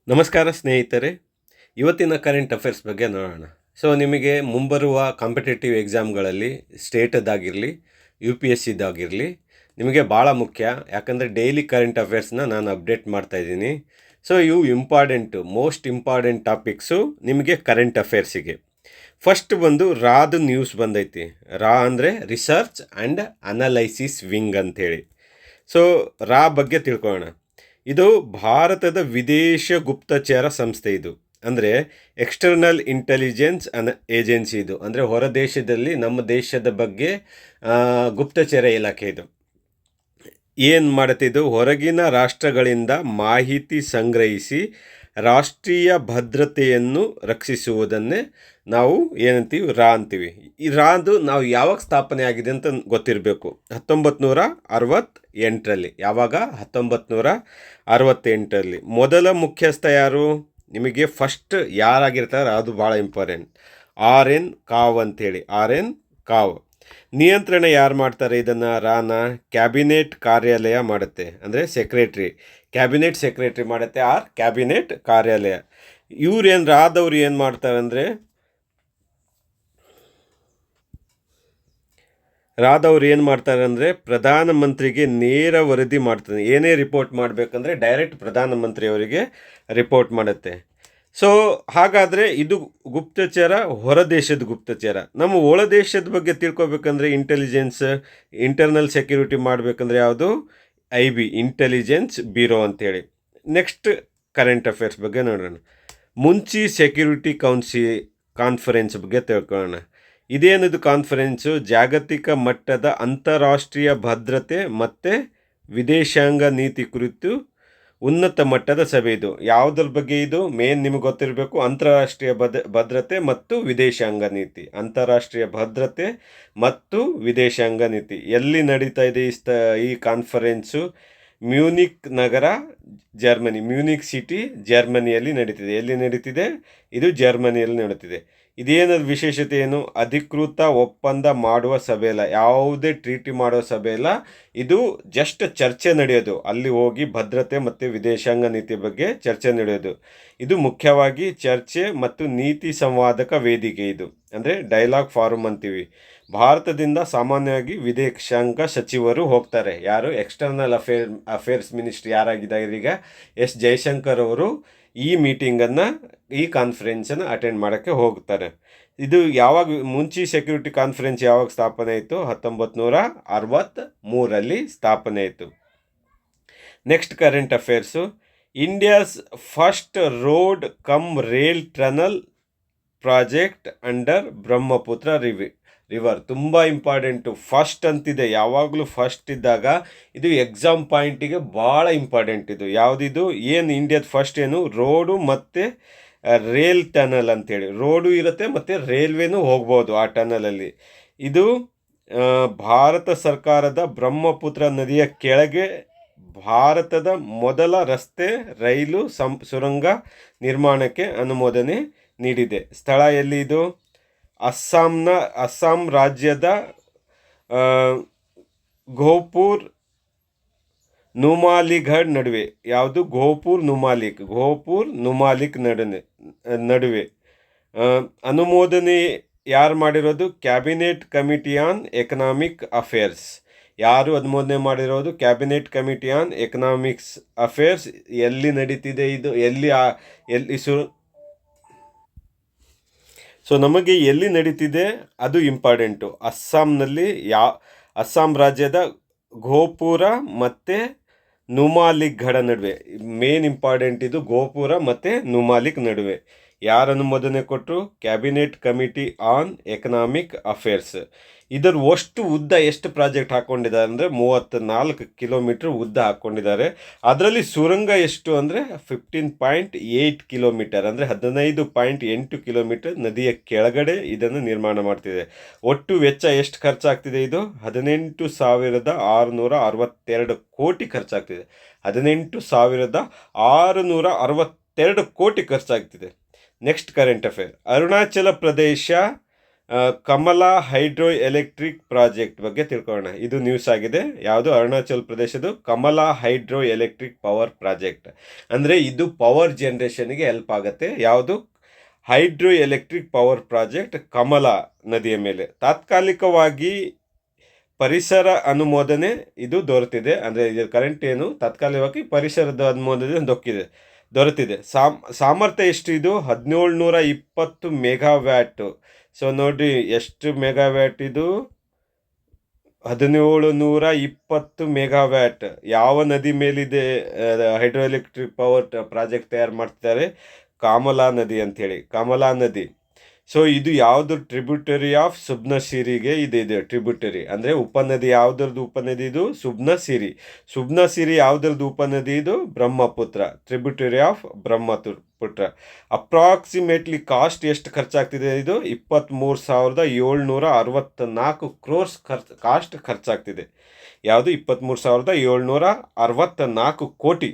ನಮಸ್ಕಾರ ಸ್ನೇಹಿತರೆ. ಇವತ್ತಿನ ಕರೆಂಟ್ ಅಫೇರ್ಸ್ ಬಗ್ಗೆ ನೋಡೋಣ. ನಿಮಗೆ ಮುಂಬರುವ ಕಾಂಪಿಟೇಟಿವ್ ಎಕ್ಸಾಮ್ಗಳಲ್ಲಿ ಸ್ಟೇಟದ್ದಾಗಿರಲಿ, ಯು ಪಿ ಎಸ್ ಸಿದಾಗಿರಲಿ ನಿಮಗೆ ಭಾಳ ಮುಖ್ಯ. ಯಾಕಂದರೆ ಡೈಲಿ ಕರೆಂಟ್ ಅಫೇರ್ಸ್ನ ನಾನು ಅಪ್ಡೇಟ್ ಮಾಡ್ತಾಯಿದ್ದೀನಿ. ಇವು ಮೋಸ್ಟ್ ಇಂಪಾರ್ಟೆಂಟ್ ಟಾಪಿಕ್ಸು ನಿಮಗೆ ಕರೆಂಟ್ ಅಫೇರ್ಸಿಗೆ. ಫಸ್ಟ್ ಬಂದು ರಾದು ನ್ಯೂಸ್ ಬಂದೈತಿ. ರಾ ಅಂದರೆ ರಿಸರ್ಚ್ ಆ್ಯಂಡ್ ಅನಲೈಸಿಸ್ ವಿಂಗ್ ಅಂಥೇಳಿ. ರಾ ಬಗ್ಗೆ ತಿಳ್ಕೊಳ್ಳೋಣ. ಇದು ಭಾರತದ ವಿದೇಶ ಗುಪ್ತಚರ ಸಂಸ್ಥೆ. ಇದು ಅಂದರೆ ಎಕ್ಸ್ಟರ್ನಲ್ ಇಂಟೆಲಿಜೆನ್ಸ್ ಏಜೆನ್ಸಿ. ಇದು ಅಂದರೆ ಹೊರ ದೇಶದಲ್ಲಿ ನಮ್ಮ ದೇಶದ ಬಗ್ಗೆ ಗುಪ್ತಚರ ಇಲಾಖೆ. ಇದು ಏನು ಮಾಡುತ್ತೆ? ಇದು ಹೊರಗಿನ ರಾಷ್ಟ್ರಗಳಿಂದ ಮಾಹಿತಿ ಸಂಗ್ರಹಿಸಿ ರಾಷ್ಟ್ರೀಯ ಭದ್ರತೆಯನ್ನು ರಕ್ಷಿಸುವುದನ್ನೇ ನಾವು ಏನಂತೀವಿ? ರಾ ಅಂತೀವಿ. ಈ ರಾದು ನಾವು ಯಾವಾಗ ಸ್ಥಾಪನೆ ಆಗಿದೆ ಅಂತ ಗೊತ್ತಿರಬೇಕು. 1968ರಲ್ಲಿ. ಯಾವಾಗ? 1968ರಲ್ಲಿ. ಮೊದಲ ಮುಖ್ಯಸ್ಥ ಯಾರು? ನಿಮಗೆ ಫಸ್ಟ್ ಯಾರಾಗಿರ್ತಾರೆ ಅದು ಭಾಳ ಇಂಪಾರ್ಟೆಂಟ್. RN ಕಾವ್ ಅಂಥೇಳಿ. RN ಕಾವ್. ನಿಯಂತ್ರಣ ಯಾರು ಮಾಡ್ತಾರೆ ಇದನ್ನು? ರಾನ ಕ್ಯಾಬಿನೆಟ್ ಕಾರ್ಯಾಲಯ ಮಾಡುತ್ತೆ. ಅಂದರೆ ಸೆಕ್ರೆಟ್ರಿ, ಕ್ಯಾಬಿನೆಟ್ ಸೆಕ್ರೆಟ್ರಿ ಮಾಡುತ್ತೆ, ಆರ್ ಕ್ಯಾಬಿನೆಟ್ ಕಾರ್ಯಾಲಯ. ರಾದವ್ರು ಏನು ಮಾಡ್ತಾರೆ ಅಂದರೆ, ಪ್ರಧಾನಮಂತ್ರಿಗೆ ನೇರ ವರದಿ ಮಾಡ್ತಾರೆ. ಏನೇ ರಿಪೋರ್ಟ್ ಮಾಡಬೇಕಂದ್ರೆ ಡೈರೆಕ್ಟ್ ಪ್ರಧಾನಮಂತ್ರಿಯವರಿಗೆ ರಿಪೋರ್ಟ್ ಮಾಡುತ್ತೆ. ಹಾಗಾದರೆ ಇದು ಗುಪ್ತಚರ, ಹೊರ ದೇಶದ ಗುಪ್ತಚರ. ನಮ್ಮ ಒಳ ದೇಶದ ಬಗ್ಗೆ ತಿಳ್ಕೊಬೇಕಂದ್ರೆ ಇಂಟರ್ನಲ್ ಸೆಕ್ಯೂರಿಟಿ ಮಾಡಬೇಕಂದ್ರೆ ಯಾವುದು? IB, ಇಂಟೆಲಿಜೆನ್ಸ್ ಬ್ಯೂರೋ ಅಂತೇಳಿ. ನೆಕ್ಸ್ಟ್ ಕರೆಂಟ್ ಅಫೇರ್ಸ್ ಬಗ್ಗೆ ನೋಡೋಣ. ಮುಂಚಿ ಸೆಕ್ಯೂರಿಟಿ ಕಾನ್ಫರೆನ್ಸ್ ಬಗ್ಗೆ ತಿಳ್ಕೊಳ್ಳೋಣ. ಇದೇನಿದು ಕಾನ್ಫರೆನ್ಸು? ಜಾಗತಿಕ ಮಟ್ಟದ ಅಂತಾರಾಷ್ಟ್ರೀಯ ಭದ್ರತೆ ಮತ್ತು ವಿದೇಶಾಂಗ ನೀತಿ ಕುರಿತು ಉನ್ನತ ಮಟ್ಟದ ಸಭೆ. ಇದು ಯಾವುದ್ರ ಬಗ್ಗೆ? ಇದು ಮೇನ್ ನಿಮಗೆ ಗೊತ್ತಿರಬೇಕು. ಅಂತಾರಾಷ್ಟ್ರೀಯ ಭದ್ರತೆ ಮತ್ತು ವಿದೇಶಾಂಗ ನೀತಿ. ಅಂತಾರಾಷ್ಟ್ರೀಯ ಭದ್ರತೆ ಮತ್ತು ವಿದೇಶಾಂಗ ನೀತಿ ಎಲ್ಲಿ ನಡೀತಾ ಇದೆ ಈ ಕಾನ್ಫರೆನ್ಸು? ಮ್ಯೂನಿಕ್ ನಗರ, ಜರ್ಮನಿ. ಮ್ಯೂನಿಕ್ ಸಿಟಿ ಜರ್ಮನಿಯಲ್ಲಿ ನಡೀತಿದೆ. ಎಲ್ಲಿ ನಡೀತಿದೆ? ಇದು ಜರ್ಮನಿಯಲ್ಲಿ ನಡೀತಿದೆ. ಇದೇನದು ವಿಶೇಷತೆ ಏನು? ಅಧಿಕೃತ ಒಪ್ಪಂದ ಮಾಡುವ ಸಭೆ ಇಲ್ಲ, ಯಾವುದೇ ಟ್ರೀಟಿ ಮಾಡುವ ಸಭೆ ಇಲ್ಲ. ಇದು ಜಸ್ಟ್ ಚರ್ಚೆ ನಡೆಯೋದು. ಅಲ್ಲಿ ಹೋಗಿ ಭದ್ರತೆ ಮತ್ತು ವಿದೇಶಾಂಗ ನೀತಿ ಬಗ್ಗೆ ಚರ್ಚೆ ನಡೆಯೋದು. ಇದು ಮುಖ್ಯವಾಗಿ ಚರ್ಚೆ ಮತ್ತು ನೀತಿ ಸಂವಾದಕ ವೇದಿಕೆ. ಇದು ಅಂದರೆ ಡೈಲಾಗ್ ಫಾರಮ್ ಅಂತೀವಿ. ಭಾರತದಿಂದ ಸಾಮಾನ್ಯವಾಗಿ ವಿದೇಶಾಂಗ ಸಚಿವರು ಹೋಗ್ತಾರೆ. ಯಾರು? ಎಕ್ಸ್ಟರ್ನಲ್ ಅಫೇರ್ಸ್ ಮಿನಿಸ್ಟ್ರಿ ಯಾರಾಗಿದ್ದಾರೆ ಈಗ? ಜೈಶಂಕರ್ ಅವರು ಈ ಮೀಟಿಂಗನ್ನು, ಈ ಕಾನ್ಫರೆನ್ಸನ್ನು ಅಟೆಂಡ್ ಮಾಡೋಕ್ಕೆ ಹೋಗ್ತಾರೆ. ಇದು ಯಾವಾಗ? ಮುಂಚಿ ಸೆಕ್ಯೂರಿಟಿ ಕಾನ್ಫರೆನ್ಸ್ ಯಾವಾಗ ಸ್ಥಾಪನೆ ಆಯಿತು? 1963ರಲ್ಲಿ ಸ್ಥಾಪನೆ ಆಯಿತು. Next current affairs. India's first road come rail tunnel project under Brahmaputra river. ತುಂಬ ಇಂಪಾರ್ಟೆಂಟು. ಫಸ್ಟ್ ಅಂತಿದೆ. ಯಾವಾಗಲೂ ಫಸ್ಟ್ ಇದ್ದಾಗ ಇದು ಎಕ್ಸಾಮ್ ಪಾಯಿಂಟಿಗೆ ಭಾಳ ಇಂಪಾರ್ಟೆಂಟ್. ಇದು ಯಾವುದಿದು? ಏನು ಇಂಡಿಯಾದ ಫಸ್ಟ್ ಏನು? ರೋಡು ಮತ್ತು ರೇಲ್ ಟನಲ್ ಅಂಥೇಳಿ. ರೋಡು ಇರುತ್ತೆ ಮತ್ತು ರೈಲ್ವೆನೂ ಹೋಗ್ಬೋದು ಆ ಟನಲಲ್ಲಿ. ಇದು ಭಾರತ ಸರ್ಕಾರದ ಬ್ರಹ್ಮಪುತ್ರ ನದಿಯ ಕೆಳಗೆ ಭಾರತದ ಮೊದಲ ರಸ್ತೆ, ರೈಲು ಸುರಂಗ ನಿರ್ಮಾಣಕ್ಕೆ ಅನುಮೋದನೆ ನೀಡಿದೆ. ಸ್ಥಳ ಎಲ್ಲಿ ಇದು? ಅಸ್ಸಾಂ ರಾಜ್ಯದ ಘೋಪುರ್ ನುಮಾಲಿಗಢ್ ನಡುವೆ. ಯಾವುದು? ಘೋಪುರ್ ನುಮಾಲಿಕ್ ನಡುವೆ. ಅನುಮೋದನೆ ಯಾರು ಮಾಡಿರೋದು? Cabinet committee on economic affairs. ಯಾರು ಅನುಮೋದನೆ ಮಾಡಿರೋದು? Cabinet committee on economics affairs. ಎಲ್ಲಿ ನಡೀತಿದೆ ಇದು? ಎಲ್ಲಿ ನಮಗೆ ಎಲ್ಲಿ ನಡೀತಿದೆ ಅದು ಇಂಪಾರ್ಟೆಂಟು. ಅಸ್ಸಾಂನಲ್ಲಿ. ಅಸ್ಸಾಂ ರಾಜ್ಯದ ಘೋಪುರ ಮತ್ತು ನುಮಾಲಿಗಢ ನಡುವೆ. ಮೇನ್ ಇಂಪಾರ್ಟೆಂಟ್ ಇದು. ಘೋಪುರ ಮತ್ತು ನುಮಾಲಿಕ್ ನಡುವೆ. ಯಾರು ಅನುಮೋದನೆ ಕೊಟ್ಟರು? Cabinet committee on economic affairs. ಇದರ ಉದ್ದ ಎಷ್ಟು ಪ್ರಾಜೆಕ್ಟ್ ಹಾಕ್ಕೊಂಡಿದ್ದಾರೆ ಅಂದರೆ 34 ಕಿಲೋಮೀಟ್ರ್ ಉದ್ದ ಹಾಕ್ಕೊಂಡಿದ್ದಾರೆ. ಅದರಲ್ಲಿ ಸುರಂಗ ಎಷ್ಟು ಅಂದರೆ 15.8 ಕಿಲೋಮೀಟರ್, ಅಂದರೆ 15.8 ಕಿಲೋಮೀಟರ್ ನದಿಯ ಕೆಳಗಡೆ ಇದನ್ನು ನಿರ್ಮಾಣ ಮಾಡ್ತಿದೆ. ಒಟ್ಟು ವೆಚ್ಚ ಎಷ್ಟು ಖರ್ಚಾಗ್ತಿದೆ? ಇದು 18,662 ಕೋಟಿ ಖರ್ಚಾಗ್ತಿದೆ. 18,662 ಕೋಟಿ ಖರ್ಚಾಗ್ತಿದೆ. Next current affair. Arunachal Pradesh Kamala hydro electric project ಬಗ್ಗೆ ತಿಳ್ಕೊಳ್ಳೋಣ. ಇದು ನ್ಯೂಸ್ ಆಗಿದೆ. ಯಾವುದು? ಅರುಣಾಚಲ್ ಪ್ರದೇಶದ Kamala hydro electric power project. ಅಂದರೆ ಇದು ಪವರ್ ಜನ್ರೇಷನ್ಗೆ ಹೆಲ್ಪ್ ಆಗುತ್ತೆ. ಯಾವುದು? Hydro electric power project Kamala ನದಿಯ ಮೇಲೆ ತಾತ್ಕಾಲಿಕವಾಗಿ ಪರಿಸರ ಅನುಮೋದನೆ ಇದು ದೊರೆತಿದೆ. ಅಂದರೆ ಇದು ಕರೆಂಟ್ ಏನು ತಾತ್ಕಾಲಿಕವಾಗಿ ಪರಿಸರದ ಅನುಮೋದನೆ ದೊರೆತಿದೆ. ಸಾಮರ್ಥ್ಯ ಎಷ್ಟು ಇದು? 1720 ಮೆಗಾವ್ಯಾಟ್. ಸೊ ನೋಡಿ ಎಷ್ಟು ಮೆಗಾವ್ಯಾಟ್ ಇದು? 1720 ಮೆಗಾವ್ಯಾಟ್. ಯಾವ ನದಿ ಮೇಲಿದೆ ಹೈಡ್ರೋ ಎಲೆಕ್ಟ್ರಿಕ್ ಪವರ್ ಪ್ರಾಜೆಕ್ಟ್ ತಯಾರು ಮಾಡ್ತಿದ್ದಾರೆ? ಕಾಮಲಾ ನದಿ ಅಂಥೇಳಿ, ಕಮಲಾ ನದಿ. ಸೊ ಇದು ಯಾವುದು? ಟ್ರಿಬ್ಯೂಟರಿ ಆಫ್ ಸುಬ್ನಸಿರಿಗೆ ಇದೆ ಟ್ರಿಬ್ಯೂಟರಿ. ಅಂದರೆ ಉಪನದಿ. ಯಾವುದ್ರದ್ದು ಉಪನದಿ ಇದು? ಸುಬ್ನಸಿರಿ ಯಾವುದ್ರದ್ದು ಉಪನದಿ ಇದು? Brahmaputra. Tributary of Brahmaputra. Approximately cost ಎಷ್ಟು ಖರ್ಚಾಗ್ತಿದೆ ಇದು? 23,764 ಕ್ರೋರ್ಸ್ ಕಾಸ್ಟ್ ಖರ್ಚಾಗ್ತಿದೆ. ಯಾವುದು? 23,764 ಕೋಟಿ.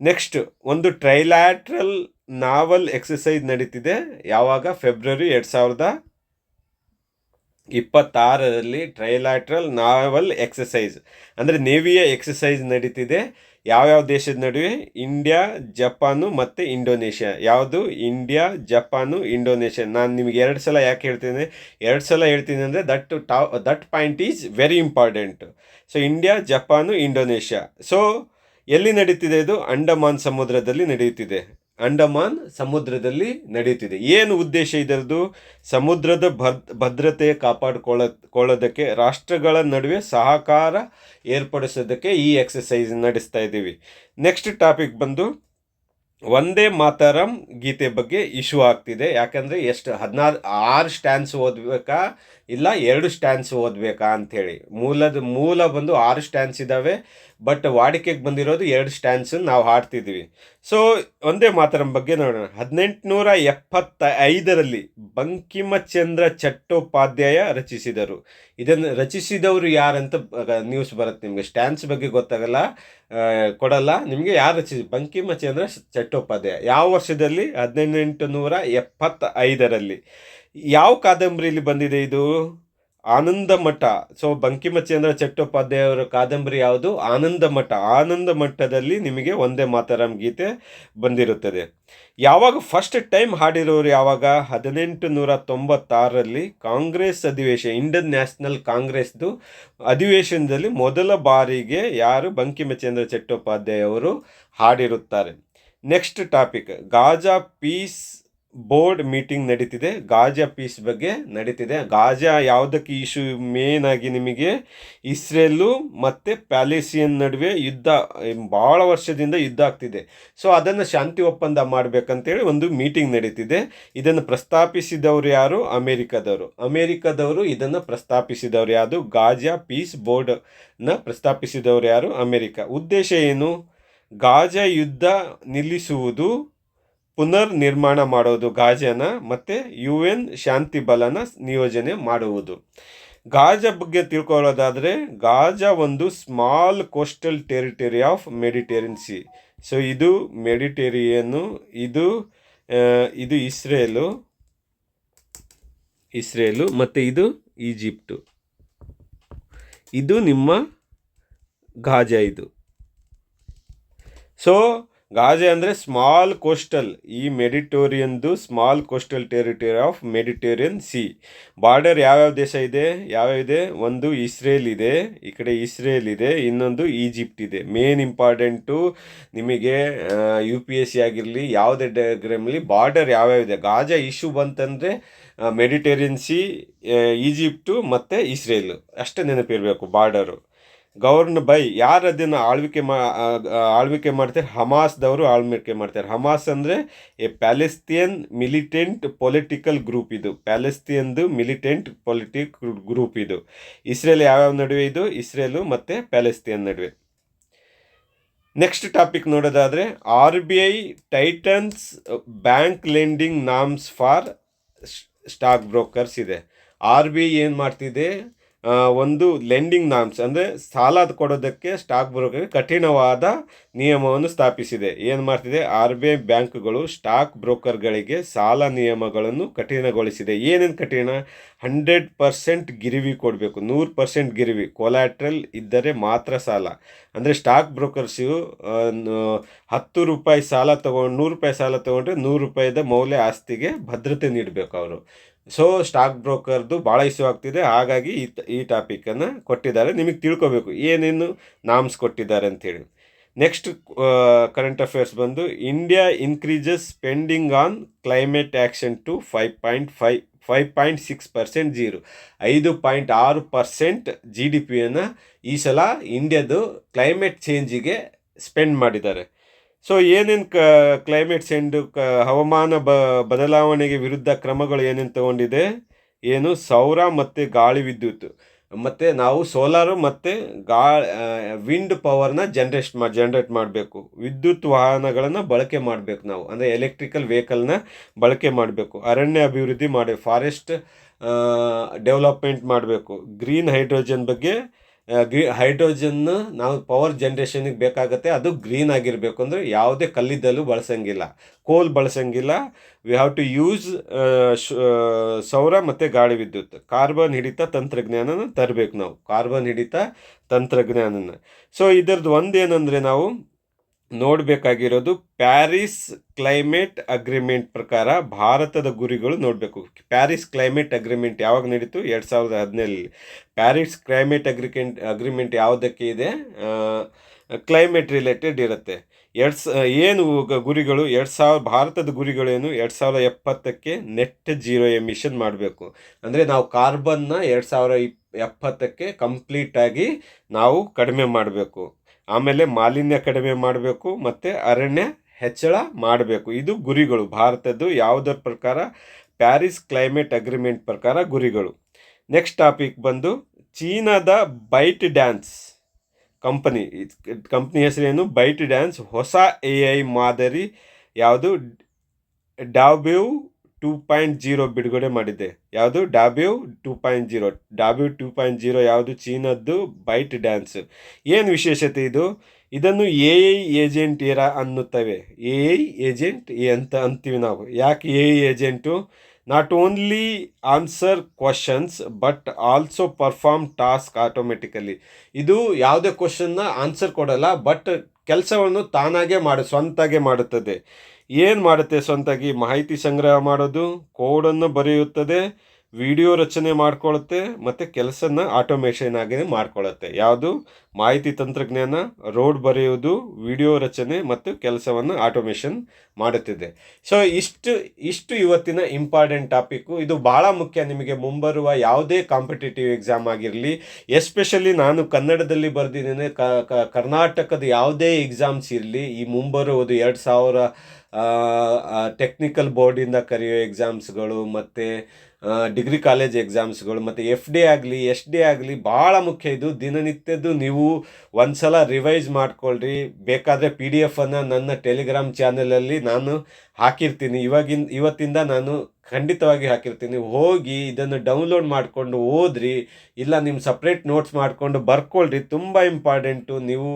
ನೆಕ್ಸ್ಟ್ ಒಂದು ಟ್ರೈಲ್ಯಾಟ್ರಲ್ ನಾವಲ್ ಎಕ್ಸಸೈಸ್ ನಡೀತಿದೆ. ಯಾವಾಗ? ಫೆಬ್ರವರಿ 2026ರಲ್ಲಿ ಟ್ರೈಲ್ಯಾಟ್ರಲ್ ನಾವಲ್ ಎಕ್ಸಸೈಸ್ ಅಂದರೆ ನೇವಿಯ ಎಕ್ಸಸೈಸ್ ನಡೀತಿದೆ. ಯಾವ್ಯಾವ ದೇಶದ ನಡುವೆ? ಇಂಡಿಯಾ, ಜಪಾನು ಮತ್ತು ಇಂಡೋನೇಷ್ಯಾ. ಯಾವುದು? India, Japan, Indonesia. ನಾನು ನಿಮಗೆ 2 ಸಲ ಯಾಕೆ ಹೇಳ್ತೀನಿ? 2 ಸಲ ಹೇಳ್ತೀನಿ ಅಂದರೆ that point is very important. So India, Japan, Indonesia. So ಎಲ್ಲಿ ನಡೀತಿದೆ ಇದು? ಅಂಡಮಾನ್ ಸಮುದ್ರದಲ್ಲಿ ನಡೆಯುತ್ತಿದೆ. ಏನು ಉದ್ದೇಶ ಇದರದು? ಸಮುದ್ರದ ಭದ್ರತೆ ಕಾಪಾಡಿಕೊಳ್ಳೋದಕ್ಕೆ, ರಾಷ್ಟ್ರಗಳ ನಡುವೆ ಸಹಕಾರ ಏರ್ಪಡಿಸೋದಕ್ಕೆ ಈ ಎಕ್ಸಸೈಸ್ ನಡೆಸ್ತಾ ಇದ್ದೀವಿ. ನೆಕ್ಸ್ಟ್ ಟಾಪಿಕ್ ಬಂದು ವಂದೇ ಮಾತರಂ ಗೀತೆ ಬಗ್ಗೆ ಇಶ್ಯೂ ಆಗ್ತಿದೆ. ಯಾಕಂದರೆ ಎಷ್ಟು 6 ಸ್ಟ್ಯಾನ್ಸ್ ಓದಬೇಕಾ ಇಲ್ಲ 2 ಸ್ಟ್ಯಾನ್ಸ್ ಓದಬೇಕಾ ಅಂಥೇಳಿ. ಮೂಲ ಬಂದು 6 ಸ್ಟ್ಯಾನ್ಸ್ ಇದ್ದಾವೆ. ಬಟ್ ವಾಡಿಕೆಗೆ ಬಂದಿರೋದು 2 ಸ್ಟ್ಯಾನ್ಸ್ ನಾವು ಹಾಡ್ತಿದ್ವಿ. ಸೊ ವಂದೇ ಮಾತರಂ ಬಗ್ಗೆ ನೋಡೋಣ. 1875ರಲ್ಲಿ ಬಂಕಿಮಚಂದ್ರ ಚಟ್ಟೋಪಾಧ್ಯಾಯ ರಚಿಸಿದರು. ಇದನ್ನು ರಚಿಸಿದವರು ಯಾರಂತ ನ್ಯೂಸ್ ಬರುತ್ತೆ ನಿಮಗೆ. ಸ್ಟ್ಯಾನ್ಸ್ ಬಗ್ಗೆ ಗೊತ್ತಾಗಲ್ಲ, ಕೊಡಲ್ಲ ನಿಮಗೆ. ಯಾರು ಬಂಕಿಮಚಂದ್ರ ಚಟ್ಟೋಪಾಧ್ಯಾಯ. ಯಾವ ವರ್ಷದಲ್ಲಿ? 1875ರಲ್ಲಿ. ಯಾವ ಕಾದಂಬರಿಯಲ್ಲಿ ಬಂದಿದೆ ಇದು? ಆನಂದ ಮಠ. ಸೊ ಬಂಕಿಮಚಂದ್ರ ಚಟ್ಟೋಪಾಧ್ಯಾಯ ಅವರ ಕಾದಂಬರಿ ಯಾವುದು? ಆನಂದ ಮಠದಲ್ಲಿ ನಿಮಗೆ ವಂದೇ ಮಾತರಂ ಗೀತೆ ಬಂದಿರುತ್ತದೆ. ಯಾವಾಗ ಫಸ್ಟ್ ಟೈಮ್ ಹಾಡಿರೋರು? ಯಾವಾಗ? 1896ರಲ್ಲಿ ಕಾಂಗ್ರೆಸ್ ಅಧಿವೇಶನ, ಇಂಡಿಯನ್ ನ್ಯಾಷನಲ್ ಕಾಂಗ್ರೆಸ್ದು ಅಧಿವೇಶನದಲ್ಲಿ ಮೊದಲ ಬಾರಿಗೆ ಯಾರು? ಬಂಕಿಮಚಂದ್ರ ಚಟ್ಟೋಪಾಧ್ಯಾಯ ಅವರು ಹಾಡಿರುತ್ತಾರೆ. Next topic Gaza peace board meeting ನಡೀತಿದೆ. ಗಾಜಾ ಪೀಸ್ ಬಗ್ಗೆ ನಡೀತಿದೆ. ಗಾಜಾ ಯಾವುದಕ್ಕೆ ಇಶ್ಯೂ? ಮೇನ್ ಆಗಿ ನಿಮಗೆ ಇಸ್ರೇಲು ಮತ್ತು ಪ್ಯಾಲೆಸ್ತೀನ್ ನಡುವೆ ಯುದ್ಧ, ಭಾಳ ವರ್ಷದಿಂದ ಯುದ್ಧ ಆಗ್ತಿದೆ. ಸೊ ಅದನ್ನು ಶಾಂತಿ ಒಪ್ಪಂದ ಮಾಡಬೇಕಂತೇಳಿ ಒಂದು ಮೀಟಿಂಗ್ ನಡೀತಿದೆ. ಇದನ್ನು ಪ್ರಸ್ತಾಪಿಸಿದವರು ಯಾರು? ಅಮೇರಿಕಾದವರು ಇದನ್ನು ಪ್ರಸ್ತಾಪಿಸಿದವರು ಯಾವುದು? ಗಾಜಾ ಪೀಸ್ ಬೋರ್ಡ್ನ ಪ್ರಸ್ತಾಪಿಸಿದವರು ಯಾರು? ಅಮೇರಿಕ. ಉದ್ದೇಶ ಏನು? ಗಾಜಾ ಯುದ್ಧ ನಿಲ್ಲಿಸುವುದು, ಪುನರ್ ನಿರ್ಮಾಣ ಮಾಡೋದು ಗಾಜಾನ, ಮತ್ತು UN ಶಾಂತಿ ಬಲನ ನಿಯೋಜನೆ ಮಾಡುವುದು. ಗಾಜಾ ಬಗ್ಗೆ ತಿಳ್ಕೊಳ್ಳೋದಾದರೆ, ಗಾಜಾ ಒಂದು small coastal territory of Mediterranean C. So ಇದು ಮೆಡಿಟೇರಿಯನ್ನು, ಇದು ಇಸ್ರೇಲು ಮತ್ತು ಇದು ಈಜಿಪ್ಟು. ಇದು ನಿಮ್ಮ ಗಾಜಾ. ಇದು ಸೊ ಗಾಜಾ ಅಂದರೆ ಸ್ಮಾಲ್ ಕೋಸ್ಟಲ್, ಈ ಮೆಡಿಟೇರಿಯನ್ದು small coastal territory of Mediterranean sea. Border ಯಾವ್ಯಾವ ದೇಶ ಇದೆ? ಒಂದು ಇಸ್ರೇಲ್ ಇದೆ, ಈ ಕಡೆ ಇಸ್ರೇಲ್ ಇದೆ, ಇನ್ನೊಂದು ಈಜಿಪ್ಟ್ ಇದೆ. ಮೇನ್ ಇಂಪಾರ್ಟೆಂಟು ನಿಮಗೆ UPSC ಆಗಿರಲಿ ಯಾವುದೇ ಡಯಾಗ್ರಾಮಲ್ಲಿ ಬಾರ್ಡರ್ ಯಾವ್ಯಾವ ಇದೆ. ಗಾಜಾ ಇಶ್ಯೂ ಬಂತಂದರೆ ಮೆಡಿಟೇರಿಯನ್ ಸಿ, ಈಜಿಪ್ಟು ಮತ್ತು ಇಸ್ರೇಲು ಅಷ್ಟೇ ನೆನಪಿರಬೇಕು ಬಾರ್ಡರು. ಗವರ್ನ್ ಬೈ ಯಾರು ಅದನ್ನು ಆಳ್ವಿಕೆ ಮಾಡ್ತಾರೆ? ಹಮಾಸ್ದವರು ಆಳ್ವಿಕೆ ಮಾಡ್ತಾರೆ. ಹಮಾಸ್ ಅಂದರೆ ಪ್ಯಾಲೆಸ್ತೀನ್ ಮಿಲಿಟೆಂಟ್ ಪೊಲಿಟಿಕಲ್ ಗ್ರೂಪ್. ಇದು ಪ್ಯಾಲೆಸ್ತೀನ್ದು ಮಿಲಿಟೆಂಟ್ ಗ್ರೂಪ್. ಇದು ಇಸ್ರೇಲ್ ಯಾವ್ಯಾವ ನಡುವೆ? ಇದು ಇಸ್ರೇಲು ಮತ್ತು ಪ್ಯಾಲೆಸ್ತೀನ್ ನಡುವೆ. ನೆಕ್ಸ್ಟ್ ಟಾಪಿಕ್ ನೋಡೋದಾದರೆ RBI Titans bank lending norms for stock brokers ಇದೆ. RBI ಏನು ಮಾಡ್ತಿದೆ? ಒಂದು ಲೆಂಡಿಂಗ್ ನಾರ್ಮ್ಸ್ ಅಂದರೆ ಸಾಲ ಕೊಡೋದಕ್ಕೆ ಸ್ಟಾಕ್ ಬ್ರೋಕರ್ಗೆ ಕಠಿಣವಾದ ನಿಯಮವನ್ನು ಸ್ಥಾಪಿಸಿದೆ. ಏನು ಮಾಡ್ತಿದೆ, RBI ಬ್ಯಾಂಕ್ಗಳು ಸ್ಟಾಕ್ ಬ್ರೋಕರ್ಗಳಿಗೆ ಸಾಲ ನಿಯಮಗಳನ್ನು ಕಠಿಣಗೊಳಿಸಿದೆ. ಏನೇನು ಕಠಿಣ? 100% ಗಿರಿವಿ ಕೊಡಬೇಕು, 100% ಗಿರಿವಿ ಕೊಲ್ಯಾಟ್ರಲ್ ಇದ್ದರೆ ಮಾತ್ರ ಸಾಲ. ಅಂದರೆ ಸ್ಟಾಕ್ ಬ್ರೋಕರ್ಸಿಗೂ ₹10 ಸಾಲ ತೊಗೊಂಡು ₹100 ಸಾಲ ತೊಗೊಂಡ್ರೆ ₹100 ಮೌಲ್ಯ ಆಸ್ತಿಗೆ ಭದ್ರತೆ ನೀಡಬೇಕು ಅವರು. ಸೊ ಸ್ಟಾಕ್ ಬ್ರೋಕರ್ದು ಭಾಳ ಇಶ್ಯೂ ಆಗ್ತಿದೆ, ಹಾಗಾಗಿ ಈ ಟಾಪಿಕನ್ನು ಕೊಟ್ಟಿದ್ದಾರೆ. ನಿಮಗೆ ತಿಳ್ಕೊಬೇಕು ಏನೇನು ನಾಮ್ಸ್ ಕೊಟ್ಟಿದ್ದಾರೆ ಅಂಥೇಳಿ. ನೆಕ್ಸ್ಟ್ ಕರೆಂಟ್ ಅಫೇರ್ಸ್ ಬಂದು, India increases spending on climate action to 5.6% 5.6% GDPಯನ್ನು ಈ ಸಲ ಇಂಡಿಯಾದು ಕ್ಲೈಮೇಟ್ ಚೇಂಜಿಗೆ ಸ್ಪೆಂಡ್ ಮಾಡಿದ್ದಾರೆ. ಸೊ ಏನೇನು ಕ್ಲೈಮೇಟ್ ಚೇಂಜ್ ಹವಾಮಾನ ಬದಲಾವಣೆಗೆ ವಿರುದ್ಧ ಕ್ರಮಗಳು ಏನೇನು ತಗೊಂಡಿದೆ, ಏನು ಸೌರ ಮತ್ತು ಗಾಳಿ ವಿದ್ಯುತ್, ಮತ್ತು ನಾವು ಸೋಲಾರು ಮತ್ತು ವಿಂಡ್ ಪವರ್ನ ಜನ್ರೇಟ್ ಮಾಡಬೇಕು. ವಿದ್ಯುತ್ ವಾಹನಗಳನ್ನು ಬಳಕೆ ಮಾಡಬೇಕು ನಾವು, ಅಂದರೆ ಎಲೆಕ್ಟ್ರಿಕಲ್ ವೆಹಿಕಲ್ನ ಬಳಕೆ ಮಾಡಬೇಕು. ಅರಣ್ಯ ಅಭಿವೃದ್ಧಿ ಫಾರೆಸ್ಟ್ ಡೆವಲಪ್ಮೆಂಟ್ ಮಾಡಬೇಕು. ಗ್ರೀನ್ ಹೈಡ್ರೋಜನ್ ಬಗ್ಗೆ, ಹೈಡ್ರೋಜನ್ನು ನಾವು ಪವರ್ ಜನ್ರೇಷನಿಗೆ ಬೇಕಾಗುತ್ತೆ, ಅದು ಗ್ರೀನ್ ಆಗಿರಬೇಕು. ಅಂದರೆ ಯಾವುದೇ ಕಲ್ಲಿದ್ದಲು ಬಳಸಂಗಿಲ್ಲ, ಕೋಲ್ ಬಳಸಂಗಿಲ್ಲ. ವಿ ಹ್ಯಾವ್ ಟು ಯೂಸ್ ಸೌರ ಮತ್ತು ಗಾಳಿ ವಿದ್ಯುತ್. ಕಾರ್ಬನ್ ಹಿಡಿತ ತಂತ್ರಜ್ಞಾನನ ತರಬೇಕು ನಾವು, ಕಾರ್ಬನ್ ಹಿಡಿತ ತಂತ್ರಜ್ಞಾನನ. ಸೊ ಇದರದ್ದು ಒಂದೇನೆಂದರೆ ನಾವು ನೋಡಬೇಕಾಗಿರೋದು ಪ್ಯಾರಿಸ್ ಕ್ಲೈಮೇಟ್ ಅಗ್ರಿಮೆಂಟ್ ಪ್ರಕಾರ ಭಾರತದ ಗುರಿಗಳು ನೋಡಬೇಕು. ಪ್ಯಾರಿಸ್ ಕ್ಲೈಮೇಟ್ ಅಗ್ರಿಮೆಂಟ್ ಯಾವಾಗ ನಡೀತು? 2017. ಪ್ಯಾರಿಸ್ ಕ್ಲೈಮೇಟ್ ಅಗ್ರಿಮೆಂಟ್ ಯಾವುದಕ್ಕೆ ಇದೆ? ಕ್ಲೈಮೇಟ್ ರಿಲೇಟೆಡ್ ಇರುತ್ತೆ. ಏನು ಗುರಿಗಳು? ಭಾರತದ ಗುರಿಗಳೇನು? 2070ಕ್ಕೆ ನೆಟ್ ಜೀರೋ ಎಮಿಷನ್ ಮಾಡಬೇಕು. ಅಂದರೆ ನಾವು ಕಾರ್ಬನ್ನ 2070ಕ್ಕೆ ಕಂಪ್ಲೀಟಾಗಿ ನಾವು ಕಡಿಮೆ ಮಾಡಬೇಕು. ಆಮೇಲೆ ಮಾಲಿನ್ಯ ಕಡಿಮೆ ಮಾಡಬೇಕು ಮತ್ತು ಅರಣ್ಯ ಹೆಚ್ಚಳ ಮಾಡಬೇಕು. ಇದು ಗುರಿಗಳು ಭಾರತದ್ದು ಯಾವುದರ ಪ್ರಕಾರ? ಪ್ಯಾರಿಸ್ ಕ್ಲೈಮೇಟ್ ಅಗ್ರಿಮೆಂಟ್ ಪ್ರಕಾರ ಗುರಿಗಳು. ನೆಕ್ಸ್ಟ್ ಟಾಪಿಕ್ ಬಂದು, ಚೀನಾದ ಬೈಟ್ ಡ್ಯಾನ್ಸ್ ಕಂಪ್ನಿ ಹೆಸರೇನು? ಬೈಟ್ ಡ್ಯಾನ್ಸ್ ಹೊಸ AI ಮಾದರಿ ಯಾವುದು? ಡಾಬ್ಯೂ 2.0 ಬಿಡುಗಡೆ ಮಾಡಿದೆ. ಯಾವುದು? ಡಾಬ್ಯೂ 2.0. ಡಾಬ್ಯೂ 2.0 ಯಾವುದು? ಚೀನಾದ್ದು ಬೈಟ್ ಡ್ಯಾನ್ಸ್. ಏನು ವಿಶೇಷತೆ ಇದು? ಇದನ್ನು AI ಏಜೆಂಟ್ ಏರಾ ಅನ್ನುತ್ತವೆ. AI ಏಜೆಂಟ್ ಅಂತ ಅಂತೀವಿ ನಾವು. ಯಾಕೆ AI agent? Not only answer questions but also perform task automatically. ಇದು ಯಾವುದೇ ಕ್ವಶನ್ನ ಆನ್ಸರ್ ಕೊಡಲ್ಲ, ಬಟ್ ಕೆಲಸವನ್ನು ತಾನಾಗೆ ಸ್ವಂತಾಗೆ ಮಾಡುತ್ತದೆ. ಏನು ಮಾಡುತ್ತೆ ಸ್ವಂತಾಗಿ? ಮಾಹಿತಿ ಸಂಗ್ರಹ ಮಾಡೋದು, ಕೋಡನ್ನು ಬರೆಯುತ್ತದೆ, ವಿಡಿಯೋ ರಚನೆ ಮಾಡ್ಕೊಳ್ಳುತ್ತೆ ಮತ್ತು ಕೆಲಸನ ಆಟೋಮೇಷನ್ ಆಗಿ ಮಾಡ್ಕೊಳ್ಳುತ್ತೆ. ಯಾವುದು? ಮಾಹಿತಿ ತಂತ್ರಜ್ಞಾನ, ರೋಡ್ ಬರೆಯುವುದು, ವಿಡಿಯೋ ರಚನೆ ಮತ್ತು ಕೆಲಸವನ್ನು ಆಟೋಮೇಷನ್ ಮಾಡುತ್ತಿದೆ. ಸೊ ಇಷ್ಟು ಇವತ್ತಿನ ಇಂಪಾರ್ಟೆಂಟ್ ಟಾಪಿಕ್ಕು. ಇದು ಭಾಳ ಮುಖ್ಯ ನಿಮಗೆ ಮುಂಬರುವ ಯಾವುದೇ ಕಾಂಪಿಟೇಟಿವ್ ಎಕ್ಸಾಮ್ ಆಗಿರಲಿ. ಎಸ್ಪೆಷಲಿ ನಾನು ಕನ್ನಡದಲ್ಲಿ ಬರೆದಿದ್ದೇನೆ. ಕರ್ನಾಟಕದ ಯಾವುದೇ ಎಕ್ಸಾಮ್ಸ್ ಇರಲಿ, ಈ ಮುಂಬರುವುದು 2000 ಟೆಕ್ನಿಕಲ್ ಬೋರ್ಡಿಂದ ಕರೆಯೋ ಎಕ್ಸಾಮ್ಸ್ಗಳು ಮತ್ತು ಡಿಗ್ರಿ ಕಾಲೇಜ್ ಎಕ್ಸಾಮ್ಸ್ಗಳು ಮತ್ತು FD ಆಗಲಿ SD ಆಗಲಿ ಭಾಳ ಮುಖ್ಯ. ಇದು ದಿನನಿತ್ಯದ್ದು ನೀವು ಒಂದು ಸಲ ರಿವೈಸ್ ಮಾಡ್ಕೊಳ್ರಿ. ಬೇಕಾದರೆ PDF-ಅನ್ನು ನನ್ನ ಟೆಲಿಗ್ರಾಮ್ ಚಾನಲಲ್ಲಿ ನಾನು ಹಾಕಿರ್ತೀನಿ. ಇವತ್ತಿಂದ ನಾನು ಖಂಡಿತವಾಗಿ ಹಾಕಿರ್ತೀನಿ. ಹೋಗಿ ಇದನ್ನು ಡೌನ್ಲೋಡ್ ಮಾಡಿಕೊಂಡು ಓದ್ರಿ, ಇಲ್ಲ ನಿಮ್ಮ ಸಪ್ರೇಟ್ ನೋಟ್ಸ್ ಮಾಡಿಕೊಂಡು ಬರ್ಕೊಳ್ರಿ. ತುಂಬ ಇಂಪಾರ್ಟೆಂಟು. ನೀವು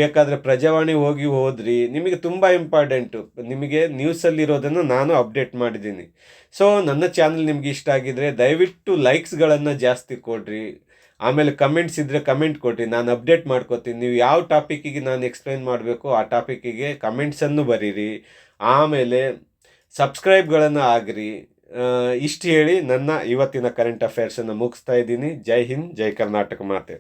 ಬೇಕಾದರೆ ಪ್ರಜಾವಾಣಿ ಹೋಗಿ ಓದ್ರಿ, ನಿಮಗೆ ತುಂಬ ಇಂಪಾರ್ಟೆಂಟು. ನಿಮಗೆ ನ್ಯೂಸಲ್ಲಿರೋದನ್ನು ನಾನು ಅಪ್ಡೇಟ್ ಮಾಡಿದ್ದೀನಿ. ಸೊ ನನ್ನ ಚಾನಲ್ ನಿಮ್ಗೆ ಇಷ್ಟ ಆಗಿದ್ರೆ ದಯವಿಟ್ಟು ಲೈಕ್ಸ್ಗಳನ್ನು ಜಾಸ್ತಿ ಕೊಡ್ರಿ. ಆಮೇಲೆ ಕಮೆಂಟ್ಸ್ ಇದ್ದರೆ ಕಮೆಂಟ್ ಕೊಡ್ರಿ, ನಾನು ಅಪ್ಡೇಟ್ ಮಾಡ್ಕೋತೀನಿ. ನೀವು ಯಾವ ಟಾಪಿಕ್ಕಿಗೆ ನಾನು ಎಕ್ಸ್ಪ್ಲೈನ್ ಮಾಡಬೇಕು ಆ ಟಾಪಿಕ್ಕಿಗೆ ಕಮೆಂಟ್ಸನ್ನು ಬರೀರಿ. ಆಮೇಲೆ ಸಬ್ಸ್ಕ್ರೈಬ್ಗಳನ್ನು ಆಗಿರಿ. ಇಷ್ಟು ಹೇಳಿ ನನ್ನ ಇವತ್ತಿನ ಕರೆಂಟ್ ಅಫೇರ್ಸನ್ನು ಮುಗಿಸ್ತಾ ಇದ್ದೀನಿ. ಜೈ ಹಿಂದ್, ಜೈ ಕರ್ನಾಟಕ ಮಾತೆ.